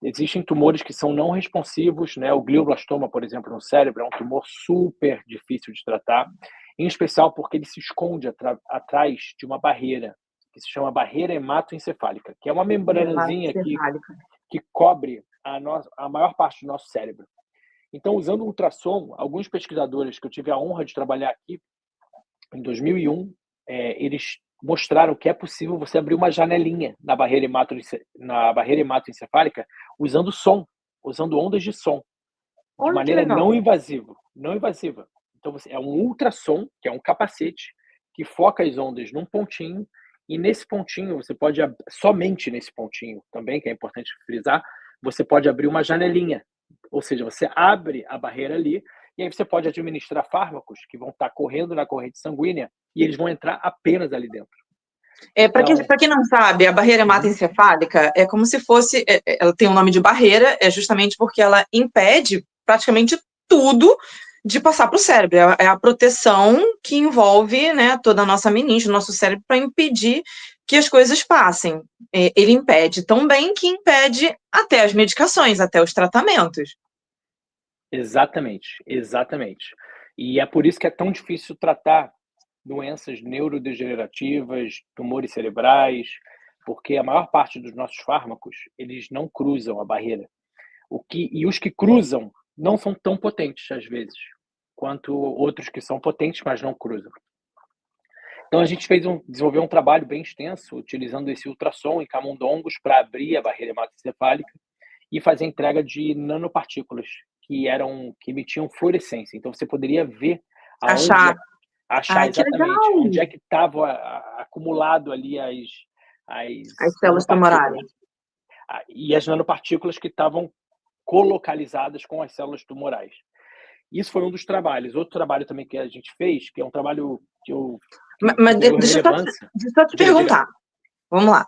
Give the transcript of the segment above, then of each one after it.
Existem tumores que são não responsivos, né? O glioblastoma, por exemplo, no cérebro, é um tumor super difícil de tratar, em especial porque ele se esconde atrás de uma barreira, que se chama barreira hematoencefálica, que é uma membranazinha que cobre a maior parte do nosso cérebro. Então, usando o ultrassom, alguns pesquisadores que eu tive a honra de trabalhar aqui, em 2001, eles mostraram que é possível você abrir uma janelinha na barreira hematoencefálica usando som, usando ondas de som, de maneira não invasiva. Então, é um ultrassom, que é um capacete, que foca as ondas num pontinho, e nesse pontinho, você pode, somente nesse pontinho também, que é importante frisar, você pode abrir uma janelinha. Ou seja, você abre a barreira ali, e aí você pode administrar fármacos que vão estar correndo na corrente sanguínea, e eles vão entrar apenas ali dentro. Para quem não sabe, a barreira hematoencefálica é como se fosse, ela tem o nome de barreira, é justamente porque ela impede praticamente tudo de passar para o cérebro. É a proteção que envolve, né, toda a nossa meninge, nosso cérebro, para impedir que as coisas passem. Ele impede tão bem que impede até as medicações, até os tratamentos. Exatamente. E é por isso que é tão difícil tratar doenças neurodegenerativas, tumores cerebrais, porque a maior parte dos nossos fármacos, eles não cruzam a barreira. E os que cruzam não são tão potentes, às vezes, quanto outros que são potentes, mas não cruzam. Então, a gente desenvolveu um trabalho bem extenso, utilizando esse ultrassom em camundongos para abrir a barreira hematoencefálica e fazer entrega de nanopartículas que emitiam fluorescência. Então, você poderia ver Achar exatamente onde é que estava acumulado ali as células tumorais. E as nanopartículas que estavam colocalizadas com as células tumorais. Isso foi um dos trabalhos. Outro trabalho também que a gente fez, que é um trabalho que eu... Mas deixa eu só te perguntar. Vamos lá.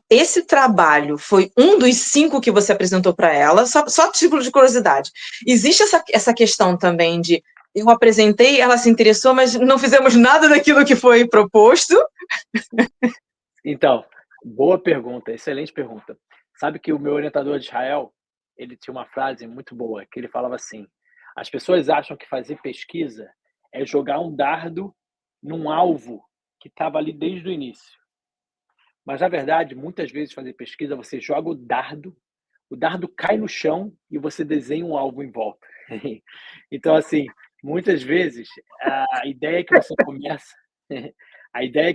Esse trabalho foi um dos 5 que você apresentou para ela, só título de curiosidade. Existe essa questão também de eu apresentei, ela se interessou, mas não fizemos nada daquilo que foi proposto? Então, boa pergunta, excelente pergunta. Sabe que o meu orientador de Israel, ele tinha uma frase muito boa, que ele falava assim: as pessoas acham que fazer pesquisa é jogar um dardo num alvo que estava ali desde o início. Mas, na verdade, muitas vezes fazer pesquisa, você joga o dardo cai no chão e você desenha um alvo em volta. Então, assim, muitas vezes, a ideia que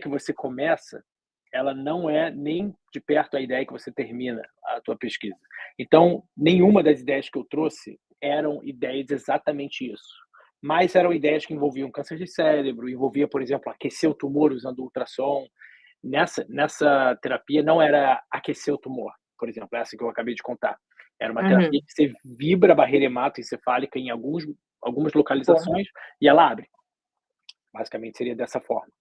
você começa, ela não é nem de perto a ideia que você termina a tua pesquisa. Então, nenhuma das ideias que eu trouxe eram ideias exatamente isso. Mas eram ideias que envolviam câncer de cérebro, envolvia, por exemplo, aquecer o tumor usando ultrassom. Nessa terapia não era aquecer o tumor, por exemplo, essa que eu acabei de contar. Era uma terapia que você vibra a barreira hematoencefálica em algumas localizações e ela abre. Basicamente seria dessa forma.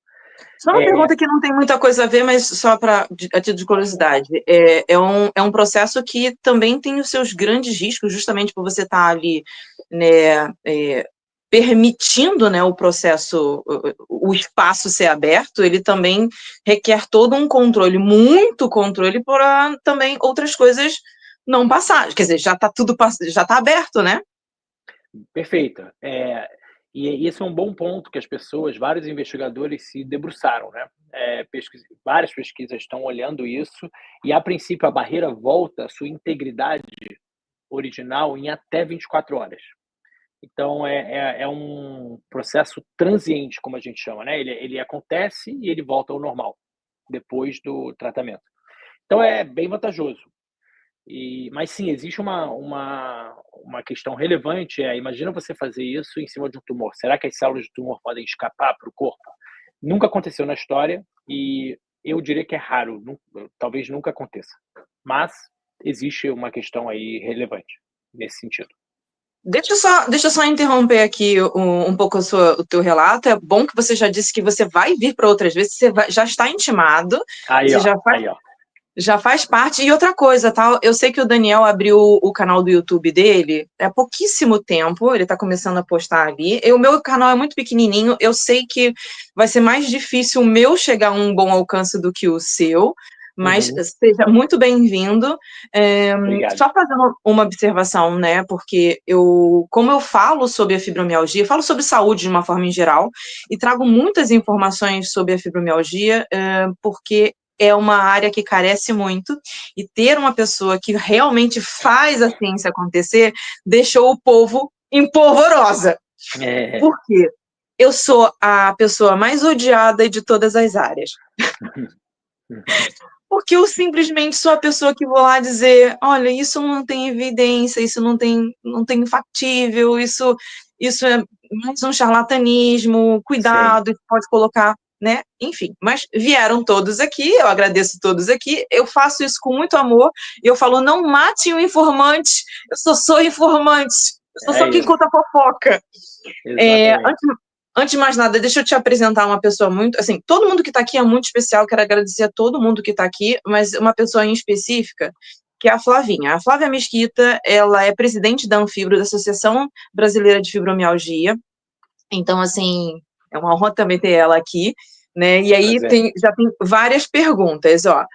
Só uma pergunta que não tem muita coisa a ver, mas só a título de curiosidade. É um processo que também tem os seus grandes riscos, justamente por você estar ali, né, permitindo, né, o processo, o espaço ser aberto. Ele também requer todo um controle, muito controle, para também outras coisas não passar. Quer dizer, já está aberto, né? Perfeito. E esse é um bom ponto que vários investigadores se debruçaram, né? Várias pesquisas estão olhando isso e, a princípio, a barreira volta à sua integridade original em até 24 horas. Então, é um processo transiente, como a gente chama, né? Ele acontece e ele volta ao normal depois do tratamento. Então, é bem vantajoso. Mas sim, existe uma questão relevante, imagina você fazer isso em cima de um tumor. Será que as células de tumor podem escapar para o corpo? Nunca aconteceu na história e eu diria que é raro, talvez nunca aconteça. Mas existe uma questão aí relevante nesse sentido. Deixa eu só interromper aqui um pouco o teu relato. É bom que você já disse que você vai vir para outras vezes, já está intimado, já faz parte. E outra coisa, tá? Eu sei que o Daniel abriu o canal do YouTube dele há pouquíssimo tempo, ele está começando a postar ali. O meu canal é muito pequenininho, eu sei que vai ser mais difícil o meu chegar a um bom alcance do que o seu, mas seja muito bem-vindo. Obrigado. Só fazendo uma observação, né, porque como eu falo sobre a fibromialgia, falo sobre saúde de uma forma em geral, e trago muitas informações sobre a fibromialgia, porque é uma área que carece muito, e ter uma pessoa que realmente faz a ciência acontecer deixou o povo em polvorosa. Por quê? Eu sou a pessoa mais odiada de todas as áreas. Porque eu simplesmente sou a pessoa que vou lá dizer, olha, isso não tem evidência, isso não tem factível, isso é mais um charlatanismo, cuidado, pode colocar, né? Enfim, mas vieram todos aqui, eu agradeço todos aqui, eu faço isso com muito amor, e eu falo, não matem o informante, eu só sou informante, eu sou quem conta fofoca. Antes de mais nada, deixa eu te apresentar uma pessoa muito, assim, todo mundo que está aqui é muito especial, quero agradecer a todo mundo que está aqui, mas uma pessoa em específica, que é a Flavinha. A Flávia Mesquita, ela é presidente da Anfibro, da Associação Brasileira de Fibromialgia, então, assim, é uma honra também ter ela aqui, né, e aí já tem várias perguntas, ó.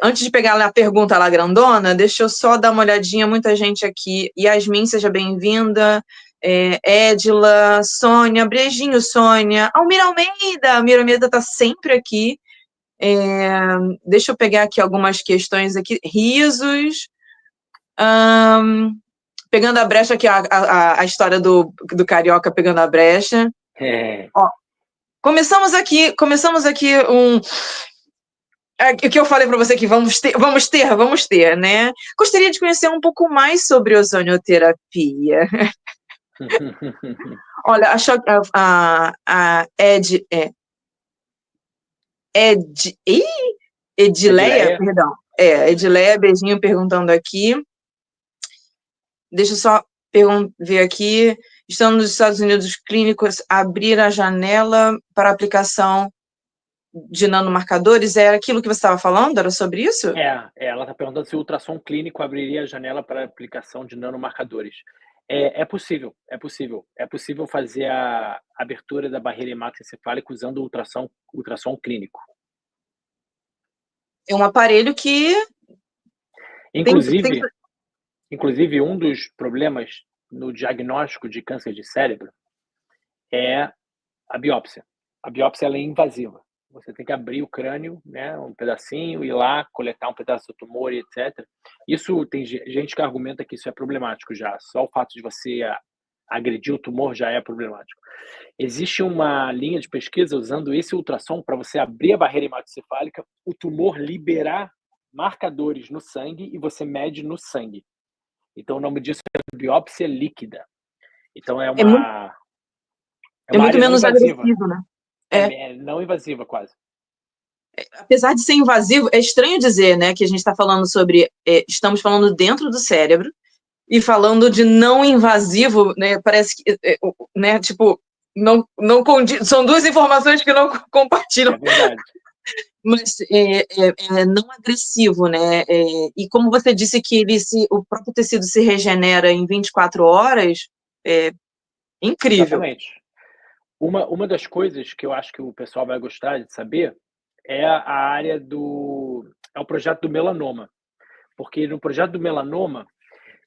Antes de pegar a pergunta lá grandona, deixa eu só dar uma olhadinha, muita gente aqui. Yasmin, seja bem-vinda. Edila, Sônia, beijinho, Sônia. Almira Almeida está sempre aqui. Deixa eu pegar aqui algumas questões aqui. Risos. Pegando a brecha aqui, a história do Carioca pegando a brecha. Ó, começamos aqui o que eu falei para você que vamos ter, né? Gostaria de conhecer um pouco mais sobre ozonioterapia. Olha, a Edileia, perdão. Edileia, beijinho, perguntando aqui. Deixa eu só ver aqui. Estão nos Estados Unidos clínicos abrir a janela para aplicação de nanomarcadores? Era aquilo que você estava falando? Era sobre isso? Ela está perguntando se o ultrassom clínico abriria a janela para a aplicação de nanomarcadores. É possível fazer a abertura da barreira hematoencefálica usando ultrassom clínico. É um aparelho que... Inclusive, um dos problemas no diagnóstico de câncer de cérebro é a biópsia. A biópsia ela é invasiva. Você tem que abrir o crânio, né, um pedacinho, ir lá, coletar um pedaço do tumor e etc. Isso, tem gente que argumenta que isso é problemático já. Só o fato de você agredir o tumor já é problemático. Existe uma linha de pesquisa usando esse ultrassom para você abrir a barreira hematoencefálica, o tumor liberar marcadores no sangue e você mede no sangue. Então, o nome disso é biópsia líquida. Então, é muito menos agressivo, né? É não invasiva, quase. Apesar de ser invasivo, é estranho dizer, né, que a gente está falando sobre... estamos falando dentro do cérebro e falando de não invasivo, né? Parece que, né, tipo, não são duas informações que não compartilham. É verdade. Mas não agressivo, né? E como você disse que o próprio tecido se regenera em 24 horas, é incrível. Exatamente. Uma das coisas que eu acho que o pessoal vai gostar de saber é a área é o projeto do melanoma. Porque no projeto do melanoma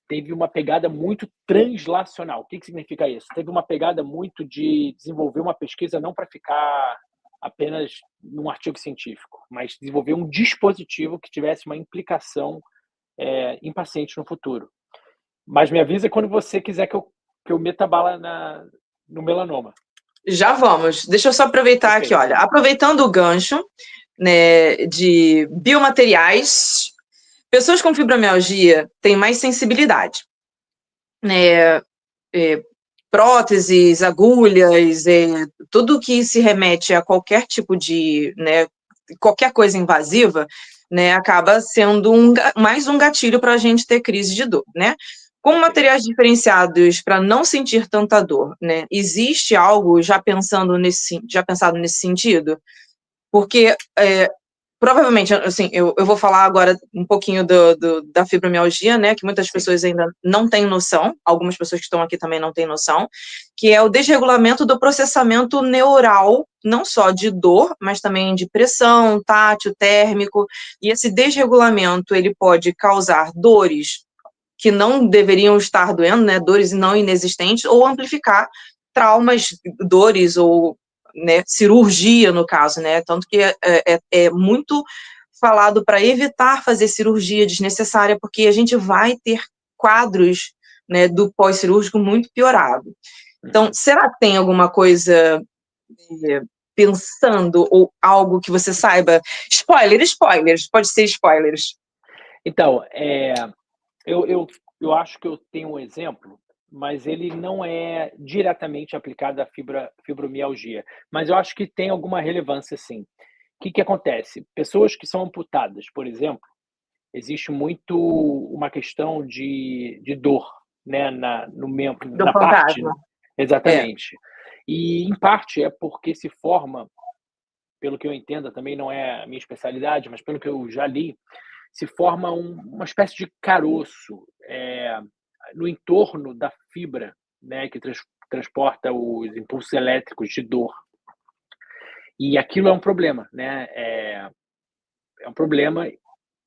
teve uma pegada muito translacional. O que significa isso? Teve uma pegada muito de desenvolver uma pesquisa não para ficar apenas num artigo científico, mas desenvolver um dispositivo que tivesse uma implicação em pacientes no futuro. Mas me avisa quando você quiser que eu meta bala no melanoma. Já vamos. Deixa eu só aproveitar aqui, olha. Aproveitando o gancho, né, de biomateriais, pessoas com fibromialgia têm mais sensibilidade, né? Próteses, agulhas, tudo que se remete a qualquer tipo de, né, qualquer coisa invasiva, né, acaba sendo mais um gatilho para a gente ter crise de dor, né? Com materiais diferenciados para não sentir tanta dor, né? Existe algo já pensado nesse sentido? Porque provavelmente, assim, eu vou falar agora um pouquinho da fibromialgia, né, que muitas pessoas ainda não têm noção, algumas pessoas que estão aqui também não têm noção, que é o desregulamento do processamento neural, não só de dor, mas também de pressão, tátil, térmico, e esse desregulamento, ele pode causar dores que não deveriam estar doendo, né, dores não inexistentes, ou amplificar traumas, dores ou, né, cirurgia no caso, né, tanto que é muito falado para evitar fazer cirurgia desnecessária, porque a gente vai ter quadros, né, do pós-cirúrgico muito piorado. Então, será que tem alguma coisa pensando, ou algo que você saiba? Spoilers, pode ser spoilers. Então, eu acho que eu tenho um exemplo, mas ele não é diretamente aplicado à fibromialgia, mas eu acho que tem alguma relevância, sim. O que acontece? Pessoas que são amputadas, por exemplo, existe muito uma questão de dor, né, no membro, Do na parte. fantasma. Exatamente. E, em parte, é porque se forma, pelo que eu entenda, também não é a minha especialidade, mas pelo que eu já li, se forma uma espécie de caroço no entorno da fibra, né, que transporta os impulsos elétricos de dor. E aquilo é um problema, né? É um problema.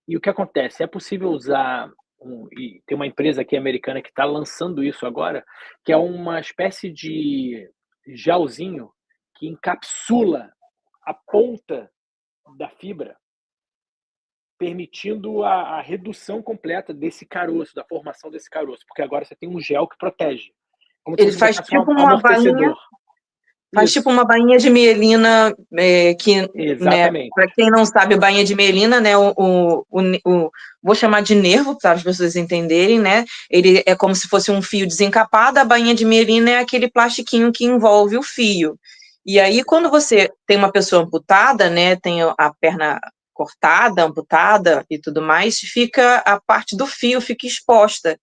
E o que acontece? É possível usar, e tem uma empresa aqui americana que está lançando isso agora, que é uma espécie de gelzinho que encapsula a ponta da fibra, permitindo a redução completa desse caroço, da formação desse caroço, porque agora você tem um gel que protege, como se Ele você faz botasse um tipo uma bainha, amortecedor. Isso, de mielina, que, né, exatamente. para quem não sabe, bainha de mielina, né, vou chamar de nervo, para as pessoas entenderem, né, ele é como se fosse um fio desencapado, a bainha de mielina é aquele plastiquinho que envolve o fio. E aí, quando você tem uma pessoa amputada, né, tem a perna cortada, amputada e tudo mais, fica a parte do fio fica exposta.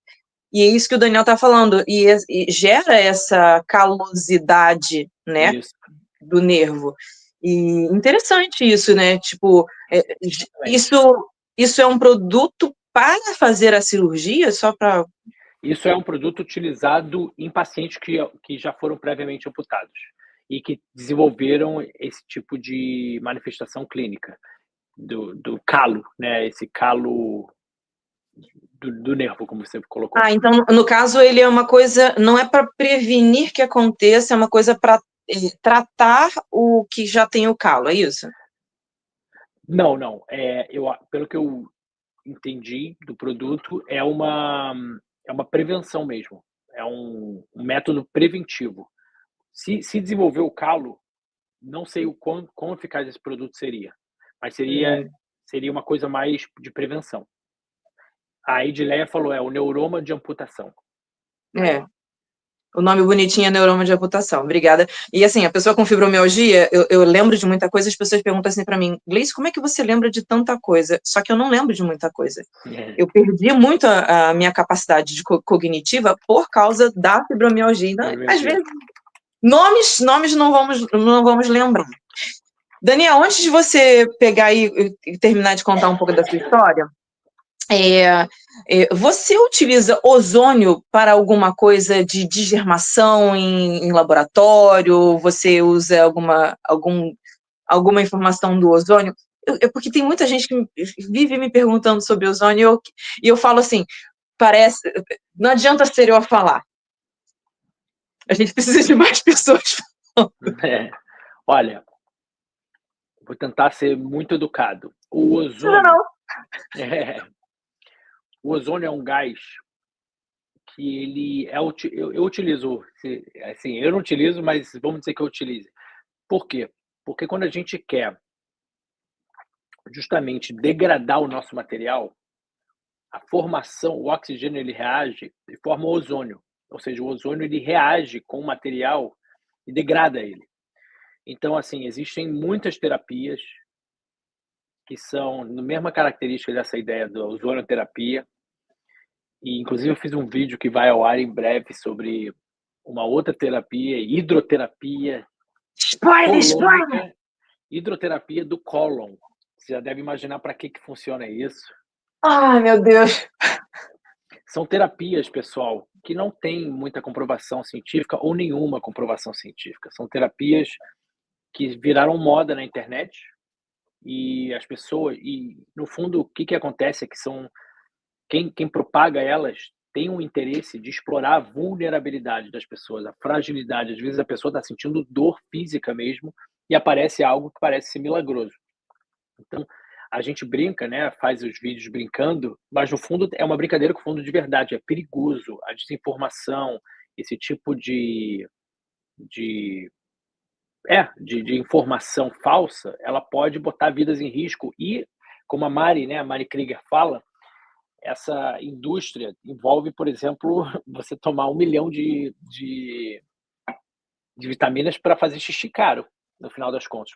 E é isso que o Daniel está falando, e gera essa calosidade, né, Isso. do nervo. E interessante isso, né? Tipo, Exatamente. isso é um produto para fazer a cirurgia, só para. Isso é um produto utilizado em pacientes que já foram previamente amputados e que desenvolveram esse tipo de manifestação clínica do calo, né? Esse calo do nervo, como você colocou. Ah, então, no caso, ele é uma coisa, não é para prevenir que aconteça, é uma coisa para tratar o que já tem o calo, é isso? Não, não. Pelo que eu entendi do produto, é uma prevenção mesmo. É um método preventivo. Se desenvolver o calo, não sei o quão eficaz esse produto seria, mas seria uma coisa mais de prevenção. A Edileia falou, o neuroma de amputação. É. O nome bonitinho é neuroma de amputação, obrigada. E assim, a pessoa com fibromialgia, eu lembro de muita coisa, as pessoas perguntam assim para mim, Gleice, como é que você lembra de tanta coisa? Só que eu não lembro de muita coisa. Eu perdi muito a minha capacidade cognitiva por causa da fibromialgia. Então, às vezes, nomes não vamos lembrar. Daniel, antes de você pegar e terminar de contar um pouco da sua história, você utiliza ozônio para alguma coisa de desgermação em laboratório? Você usa alguma informação do ozônio? Porque tem muita gente que vive me perguntando sobre ozônio e eu falo assim, não adianta ser eu a falar. A gente precisa de mais pessoas falando. Olha, vou tentar ser muito educado. O ozônio, Não. O ozônio é um gás que ele eu utilizo, assim, eu não utilizo, mas vamos dizer que eu utilize. Por quê? Porque quando a gente quer justamente degradar o nosso material, a formação, o oxigênio ele reage e forma o ozônio. Ou seja, o ozônio ele reage com o material e degrada ele. Então, assim, existem muitas terapias que são na mesma característica dessa ideia da ozonioterapia. E, inclusive, eu fiz um vídeo que vai ao ar em breve sobre uma outra terapia, hidroterapia Spoiler! colônica, hidroterapia do cólon. Você já deve imaginar para que funciona isso. Ai, meu Deus. São terapias, pessoal, que não têm muita comprovação científica ou nenhuma comprovação científica. São terapias que viraram moda na internet e as pessoas no fundo, o que acontece é que são quem propaga elas tem um interesse de explorar a vulnerabilidade das pessoas, a fragilidade. Às vezes a pessoa está sentindo dor física mesmo e aparece algo que parece ser milagroso. Então, a gente brinca, né, faz os vídeos brincando, mas no fundo é uma brincadeira com fundo de verdade, é perigoso. A desinformação, esse tipo de de informação falsa, ela pode botar vidas em risco e, como a Mari Krieger fala, essa indústria envolve, por exemplo, você tomar 1 milhão de vitaminas para fazer xixi caro, no final das contas,